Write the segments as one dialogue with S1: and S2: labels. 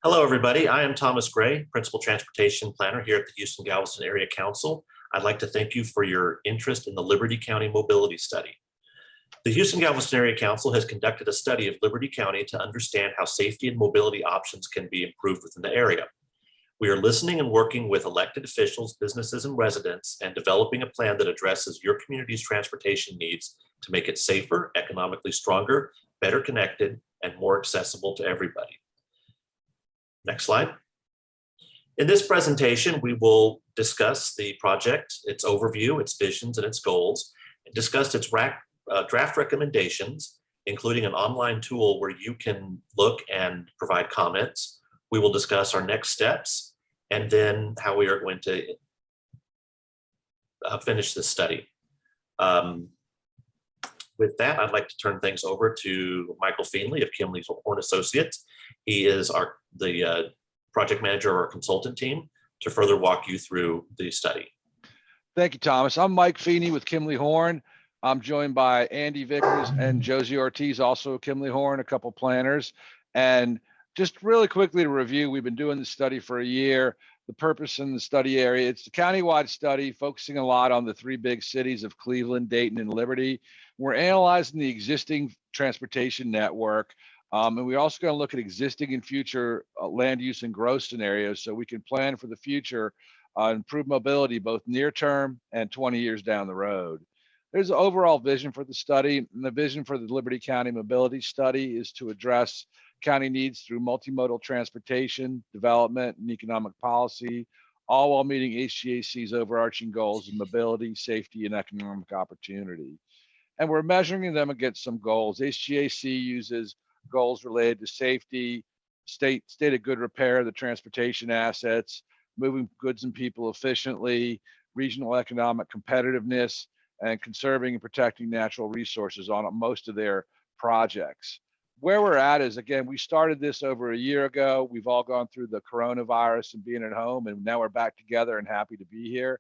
S1: Hello, everybody. I am Thomas Gray, Principal Transportation Planner here at the Houston-Galveston Area Council. I'd like to thank you for your interest in the Liberty County Mobility Study. The Houston-Galveston Area Council has conducted a study of Liberty County to understand how safety and mobility options can be improved within the area. We are listening and working with elected officials, businesses, and residents, and developing a plan that addresses your community's transportation needs to make it safer, economically stronger, better connected, and more accessible to everybody. Next slide. In this presentation, we will discuss the project, its overview, its visions, and its goals, and discuss its draft recommendations, including an online tool where you can look and provide comments. We will discuss our next steps and then how we are going to finish this study. With that, I'd like to turn things over to Michael Feenley of Kimley Horn Associates. He is the project manager of our consultant team to further walk you through the study.
S2: Thank you, Thomas. I'm Mike Feeney with Kimley Horn. I'm joined by Andy Vickers and Josie Ortiz, also Kimley Horn, a couple planners. And just really quickly to review, we've been doing this study for a year. The purpose in the study area, it's a countywide study focusing a lot on the three big cities of Cleveland, Dayton, and Liberty. We're analyzing the existing transportation network. And we're also going to look at existing and future land use and growth scenarios so we can plan for the future, improve mobility, both near term and 20 years down the road. There's an overall vision for the study, and the vision for the Liberty County Mobility Study is to address county needs through multimodal transportation, development, and economic policy, all while meeting H-GAC's overarching goals of mobility, safety, and economic opportunity. And we're measuring them against some goals. H-GAC uses goals related to safety, state of good repair of the transportation assets, moving goods and people efficiently, regional economic competitiveness, and conserving and protecting natural resources on most of their projects. Where we're at is, again, we started this over a year ago. We've all gone through the coronavirus and being at home, and now we're back together and happy to be here.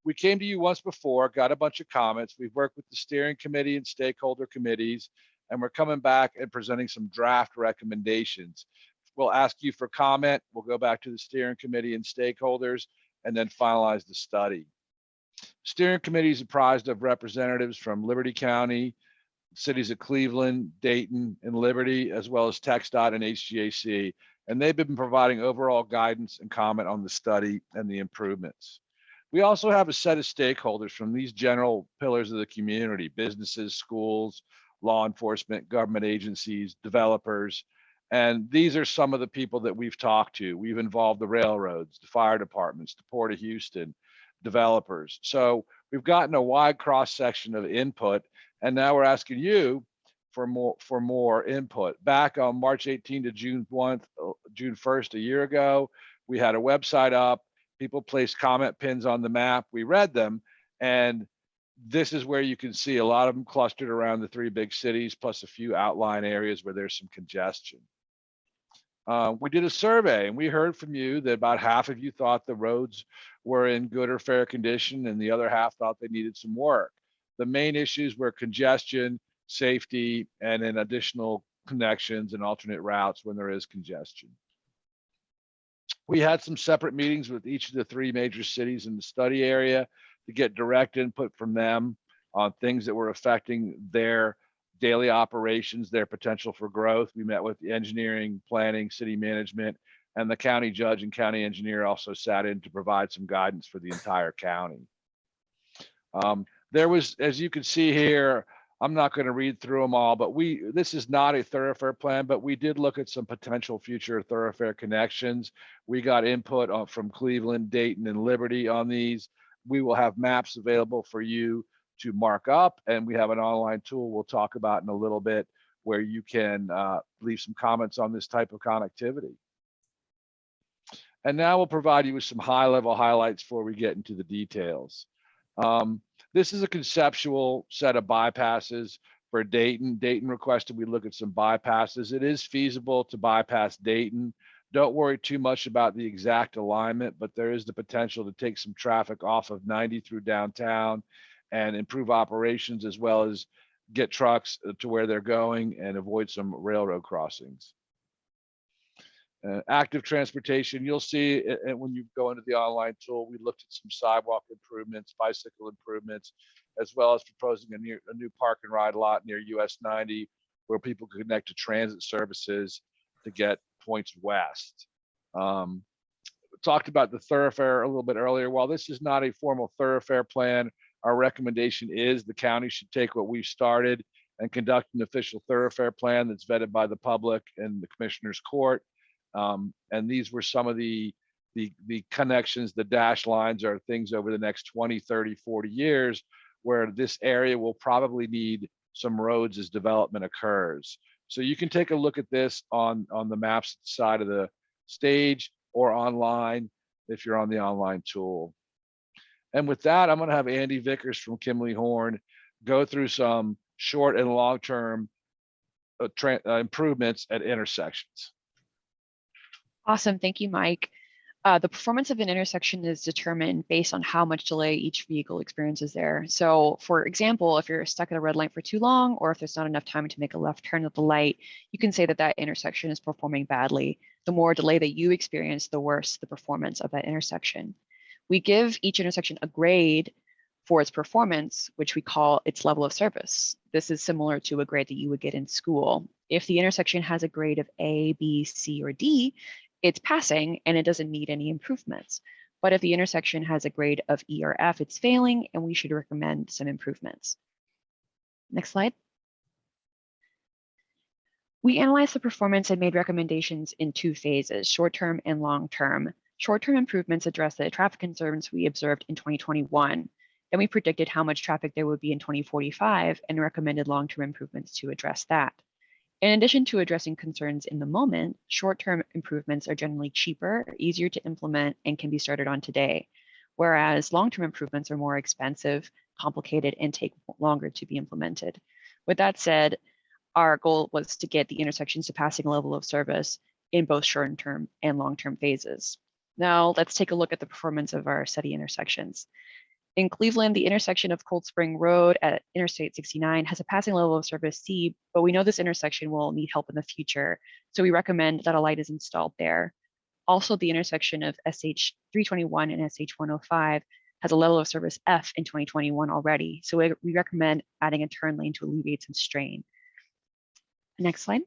S2: We came to you once before, got a bunch of comments. We've worked with the steering committee and stakeholder committees, and we're coming back and presenting some draft recommendations. We'll ask you for comment. We'll go back to the steering committee and stakeholders, and then finalize the study. Steering committee is comprised of representatives from Liberty County, cities of Cleveland, Dayton, and Liberty, as well as TxDOT and H-GAC, and they've been providing overall guidance and comment on the study and the improvements. We also have a set of stakeholders from these general pillars of the community: businesses, schools, law enforcement, government agencies, developers. And these are some of the people that we've talked to. We've involved the railroads, the fire departments, the Port of Houston, developers. So we've gotten a wide cross section of input, and now we're asking you for more input. Back on March 18 to June 1st, a year ago, we had a website up. People placed comment pins on the map. We read them, and this is where you can see a lot of them clustered around the three big cities, plus a few outlying areas where there's some congestion. We did a survey, and we heard from you that about half of you thought the roads were in good or fair condition, and the other half thought they needed some work. The main issues were congestion, safety, and then additional connections and alternate routes when there is congestion. We had some separate meetings with each of the three major cities in the study area to get direct input from them on things that were affecting their daily operations, their potential for growth. We met with the engineering, planning, city management, and the county judge and county engineer also sat in to provide some guidance for the entire county. There was, as you can see here, I'm not going to read through them all, but this is not a thoroughfare plan, but we did look at some potential future thoroughfare connections. We got input from Cleveland, Dayton, and Liberty on these. We will have maps available for you to mark up, and we have an online tool we'll talk about in a little bit where you can leave some comments on this type of connectivity. And now we'll provide you with some high-level highlights before we get into the details. This is a conceptual set of bypasses for Dayton. Dayton requested we look at some bypasses. It is feasible to bypass Dayton. Don't worry too much about the exact alignment, but there is the potential to take some traffic off of 90 through downtown and improve operations, as well as get trucks to where they're going and avoid some railroad crossings. Active transportation, you'll see and when you go into the online tool, we looked at some sidewalk improvements, bicycle improvements, as well as proposing a new park and ride lot near US 90 where people can connect to transit services to get points west. Talked about the thoroughfare a little bit earlier. While this is not a formal thoroughfare plan, our recommendation is the county should take what we've started and conduct an official thoroughfare plan that's vetted by the public and the commissioner's court. And these were some of the connections. The dash lines are things over the next 20, 30, 40 years where this area will probably need some roads as development occurs. So you can take a look at this on the maps side of the stage or online if you're on the online tool. And with that, I'm going to have Andy Vickers from Kimley Horn go through some short and long-term improvements at intersections.
S3: Awesome. Thank you, Mike. The performance of an intersection is determined based on how much delay each vehicle experiences there. So for example, if you're stuck at a red light for too long, or if there's not enough time to make a left turn at the light, you can say that that intersection is performing badly. The more delay that you experience, the worse the performance of that intersection. We give each intersection a grade for its performance, which we call its level of service. This is similar to a grade that you would get in school. If the intersection has a grade of A, B, C, or D, it's passing and it doesn't need any improvements. But if the intersection has a grade of E or F, it's failing and we should recommend some improvements. Next slide. We analyzed the performance and made recommendations in two phases, short-term and long-term. Short-term improvements address the traffic concerns we observed in 2021. Then we predicted how much traffic there would be in 2045 and recommended long-term improvements to address that. In addition to addressing concerns in the moment, short-term improvements are generally cheaper, easier to implement, and can be started on today, whereas long-term improvements are more expensive, complicated, and take longer to be implemented. With that said, our goal was to get the intersections to passing level of service in both short-term and long-term phases. Now let's take a look at the performance of our study intersections. In Cleveland, the intersection of Cold Spring Road at Interstate 69 has a passing level of service C, but we know this intersection will need help in the future, so we recommend that a light is installed there. Also, the intersection of SH 321 and SH 105 has a level of service F in 2021 already, so we recommend adding a turn lane to alleviate some strain. Next slide.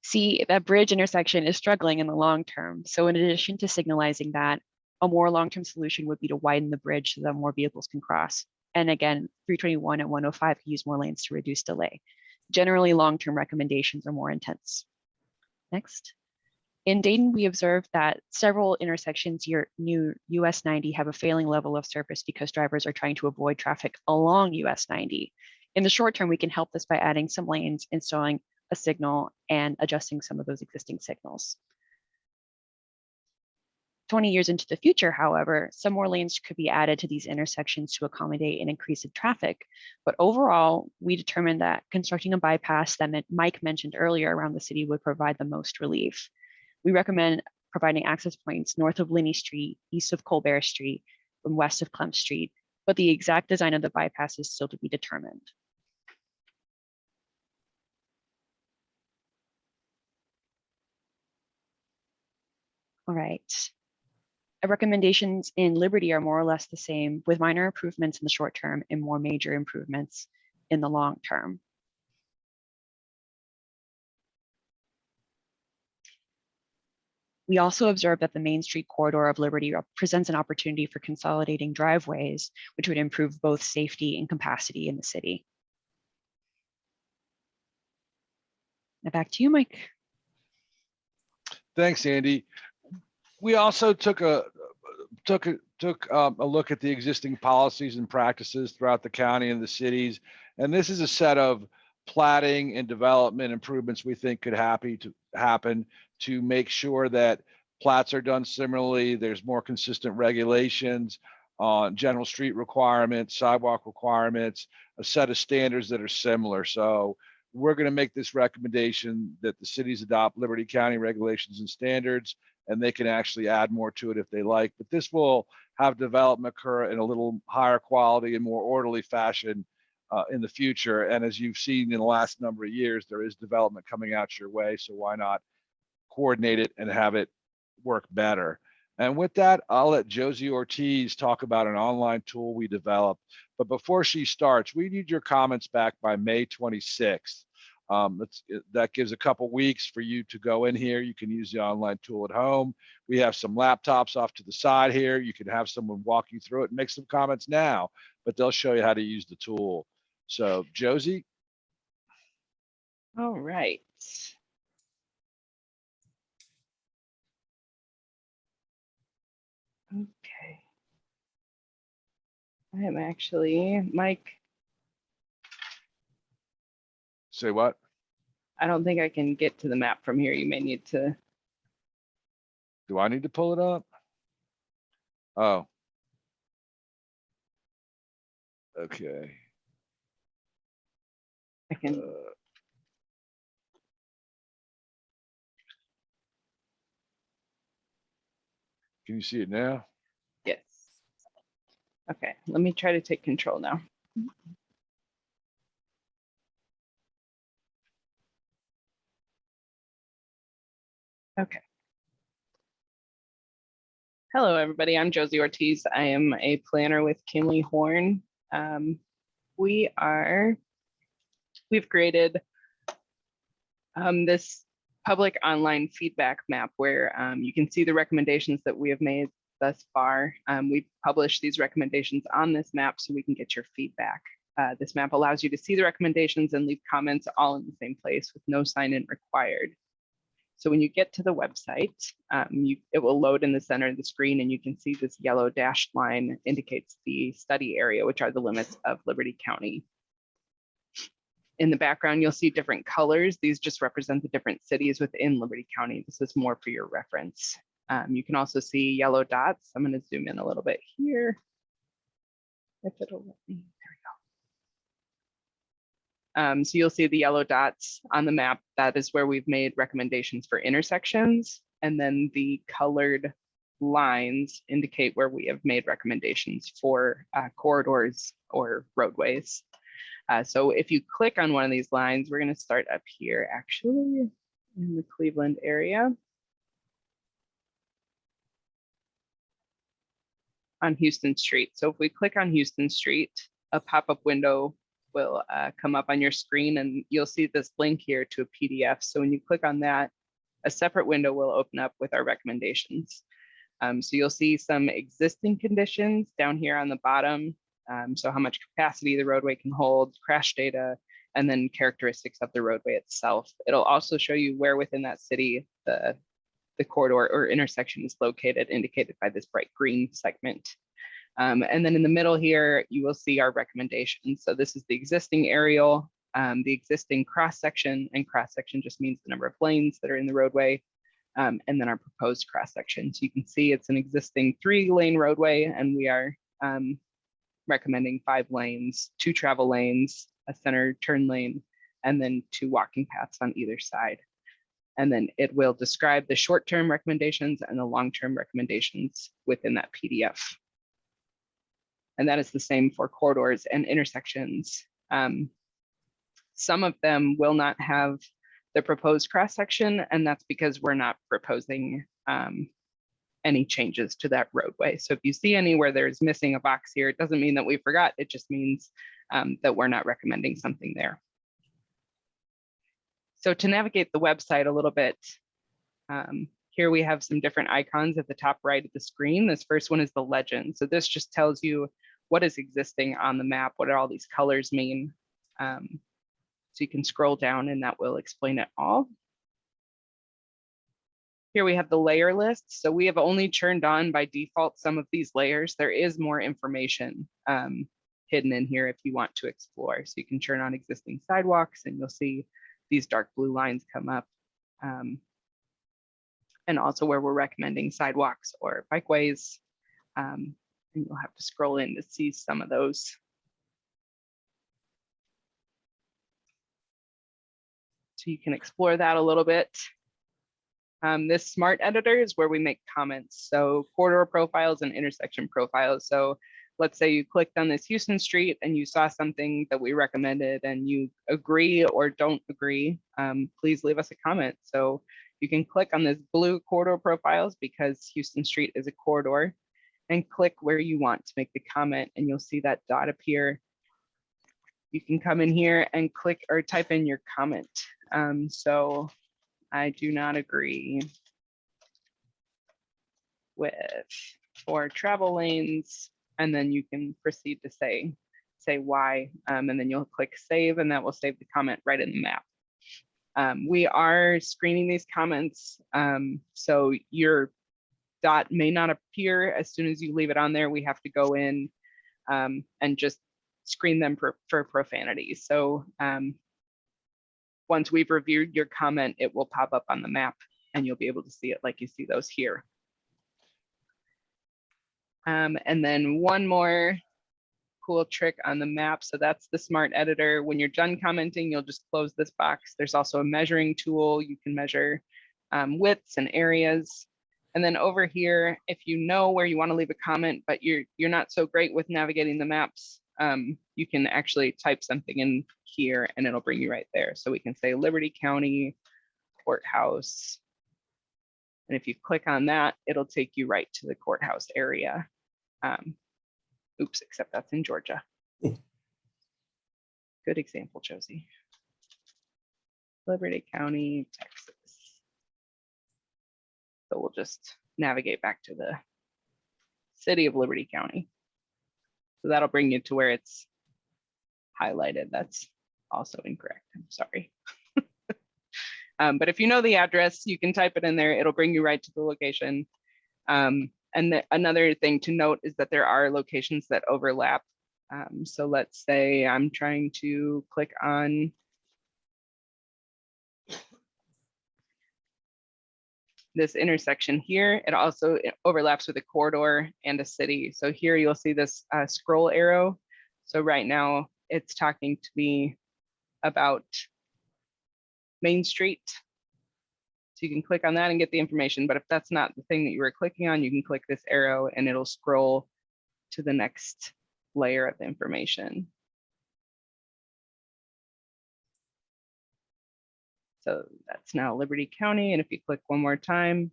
S3: See, that bridge intersection is struggling in the long term, so in addition to signalizing that, a more long-term solution would be to widen the bridge so that more vehicles can cross. And again, 321 and 105 can use more lanes to reduce delay. Generally, long-term recommendations are more intense. Next. In Dayton, we observed that several intersections near US 90 have a failing level of service because drivers are trying to avoid traffic along US 90. In the short term, we can help this by adding some lanes, installing a signal, and adjusting some of those existing signals. 20 years into the future, however, some more lanes could be added to these intersections to accommodate an increase in traffic. But overall, we determined that constructing a bypass that Mike mentioned earlier around the city would provide the most relief. We recommend providing access points north of Linney Street, east of Colbert Street, and west of Clem Street, but the exact design of the bypass is still to be determined. All right. Our recommendations in Liberty are more or less the same, with minor improvements in the short term and more major improvements in the long term. We also observed that the Main Street corridor of Liberty presents an opportunity for consolidating driveways, which would improve both safety and capacity in the city. Now back to you, Mike.
S2: Thanks, Andy. We also took a look at the existing policies and practices throughout the county and the cities. And this is a set of platting and development improvements we think could happen to make sure that plats are done similarly. There's more consistent regulations on general street requirements, sidewalk requirements, a set of standards that are similar. So we're going to make this recommendation that the cities adopt Liberty County regulations and standards, and they can actually add more to it if they like. But this will have development occur in a little higher quality and more orderly fashion in the future. And as you've seen in the last number of years, there is development coming out your way. So why not coordinate it and have it work better. And with that, I'll let Josie Ortiz talk about an online tool we developed. But before she starts, we need your comments back by May 26th. That gives a couple weeks for you to go in here. You can use the online tool at home. We have some laptops off to the side here. You can have someone walk you through it and make some comments now, but they'll show you how to use the tool. So Josie.
S4: All right. Okay. I am actually, Mike,
S2: Say what?
S4: I don't think I can get to the map from here. You may need to.
S2: Do I need to pull it up? Oh. Okay.
S4: I can.
S2: Can you see it now?
S4: Yes. Okay, let me try to take control now. Okay. Hello, everybody. I'm Josie Ortiz. I am a planner with Kimley Horn. We've created this public online feedback map where you can see the recommendations that we have made thus far. We've published these recommendations on this map so we can get your feedback. This map allows you to see the recommendations and leave comments all in the same place with no sign-in required. So when you get to the website, it will load in the center of the screen, and you can see this yellow dashed line indicates the study area, which are the limits of Liberty County. In the background, you'll see different colors. These just represent the different cities within Liberty County. This is more for your reference. You can also see yellow dots. I'm going to zoom in a little bit here. If it'll let me, there we go. So you'll see the yellow dots on the map. That is where we've made recommendations for intersections. And then the colored lines indicate where we have made recommendations for corridors or roadways. So if you click on one of these lines, we're going to start up here, actually, in the Cleveland area. On Houston Street. So if we click on Houston Street, a pop-up window will come up on your screen, and you'll see this link here to a PDF. So when you click on that, a separate window will open up with our recommendations. So you'll see some existing conditions down here on the bottom. So how much capacity the roadway can hold, crash data, and then characteristics of the roadway itself. It'll also show you where within that city the corridor or intersection is located, indicated by this bright green segment. And then in the middle here, you will see our recommendations. So this is the existing aerial, the existing cross-section, and cross-section just means the number of lanes that are in the roadway, and then our proposed cross-section. So you can see it's an existing 3-lane roadway, and we are recommending 5 lanes, 2 travel lanes, a center turn lane, and then 2 walking paths on either side. And then it will describe the short-term recommendations and the long-term recommendations within that PDF. And that is the same for corridors and intersections. Some of them will not have the proposed cross-section, and that's because we're not proposing any changes to that roadway. So if you see anywhere there's missing a box here, it doesn't mean that we forgot. It just means that we're not recommending something there. So to navigate the website a little bit, here we have some different icons at the top right of the screen. This first one is the legend. So this just tells you what is existing on the map, what do all these colors mean. So you can scroll down and that will explain it all. Here we have the layer list. So we have only turned on by default some of these layers. There is more information hidden in here if you want to explore. So you can turn on existing sidewalks and you'll see these dark blue lines come up. And also where we're recommending sidewalks or bikeways. And you'll have to scroll in to see some of those. So you can explore that a little bit. This smart editor is where we make comments. So corridor profiles and intersection profiles. So let's say you clicked on this Houston Street and you saw something that we recommended and you agree or don't agree, please leave us a comment. So You can click on this blue corridor profiles because Houston Street is a corridor, and click where you want to make the comment, and you'll see that dot appear. You can come in here and click or type in your comment. So I do not agree with 4 travel lanes, and then you can proceed to say why, and then you'll click save, and that will save the comment right in the map. We are screening these comments, so your dot may not appear as soon as you leave it on there. We have to go in and just screen them for profanity. So once we've reviewed your comment, it will pop up on the map and you'll be able to see it like you see those here. And then one more cool trick on the map. So that's the smart editor. When you're done commenting, you'll just close this box. There's also a measuring tool. You can measure widths and areas. And then over here, if you know where you want to leave a comment, but you're not so great with navigating the maps, you can actually type something in here and it'll bring you right there. So we can say Liberty County Courthouse. And if you click on that, it'll take you right to the courthouse area. Oops, except that's in Georgia. Good example, Josie. Liberty County, Texas. So we'll just navigate back to the city of Liberty County. So that'll bring you to where it's highlighted. That's also incorrect. I'm sorry. But if you know the address, you can type it in there. It'll bring you right to the location. And another thing to note is that there are locations that overlap. So let's say I'm trying to click on this intersection here. It also overlaps with a corridor and a city. So here you'll see this scroll arrow. So right now it's talking to me about Main Street. So you can click on that and get the information. But if that's not the thing that you were clicking on, you can click this arrow and it'll scroll to the next layer of information. So that's now Liberty County. And if you click one more time,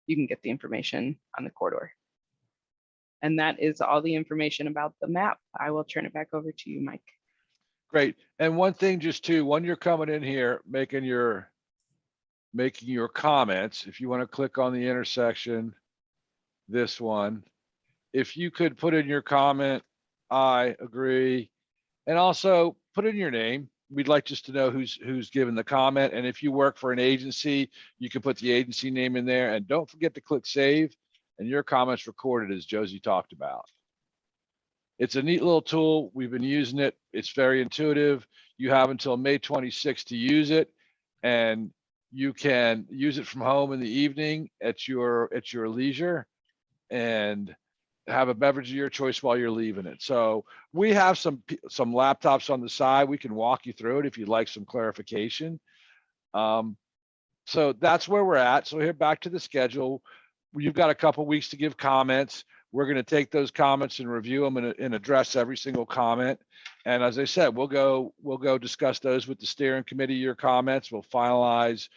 S4: you can get the information on the corridor. And that is all the information about the map. I will turn it back over to you, Mike.
S2: Great. And one thing just too, when you're coming in here, making your comments, if you want to click on the intersection, this one, if you could put in your comment, I agree, and also put in your name. We'd like just to know who's given the comment. And if you work for an agency, you can put the agency name in there, and don't forget to click save, and your comments recorded as Josie talked about. It's a neat little tool. We've been using it. It's very intuitive. You have until May 26th to use it, and you can use it from home in the evening at your leisure and have a beverage of your choice while you're leaving it. So we have some laptops on the side. We can walk you through it if you'd like some clarification. So that's where we're at. So here, back to the schedule. You've got a couple weeks to give comments. We're going to take those comments and review them and address every single comment. And as I said, we'll go discuss those with the steering committee, your comments. We'll finalize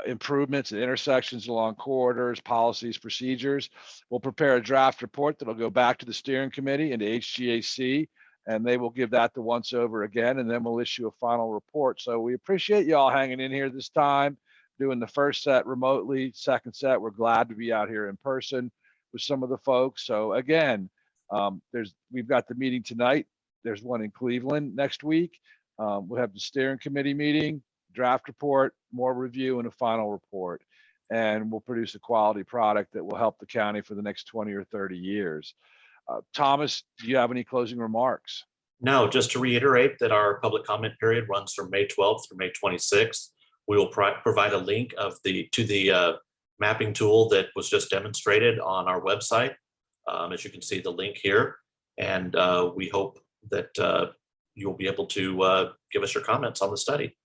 S2: improvements and intersections along corridors, policies, procedures. We'll prepare a draft report that'll go back to the steering committee and to H-GAC, and they will give that the once over again, and then we'll issue a final report. So we appreciate you all hanging in here this time, doing the first set remotely, second set, we're glad to be out here in person with some of the folks. So again, we've got the meeting tonight. There's one in Cleveland next week. We'll have the steering committee meeting, draft report, more review, and a final report. And we'll produce a quality product that will help the county for the next 20 or 30 years. Thomas, do you have any closing remarks?
S1: No, just to reiterate that our public comment period runs from May 12th through May 26th. We will provide a link to the mapping tool that was just demonstrated on our website. As you can see the link here. And we hope that you'll be able to give us your comments on the study.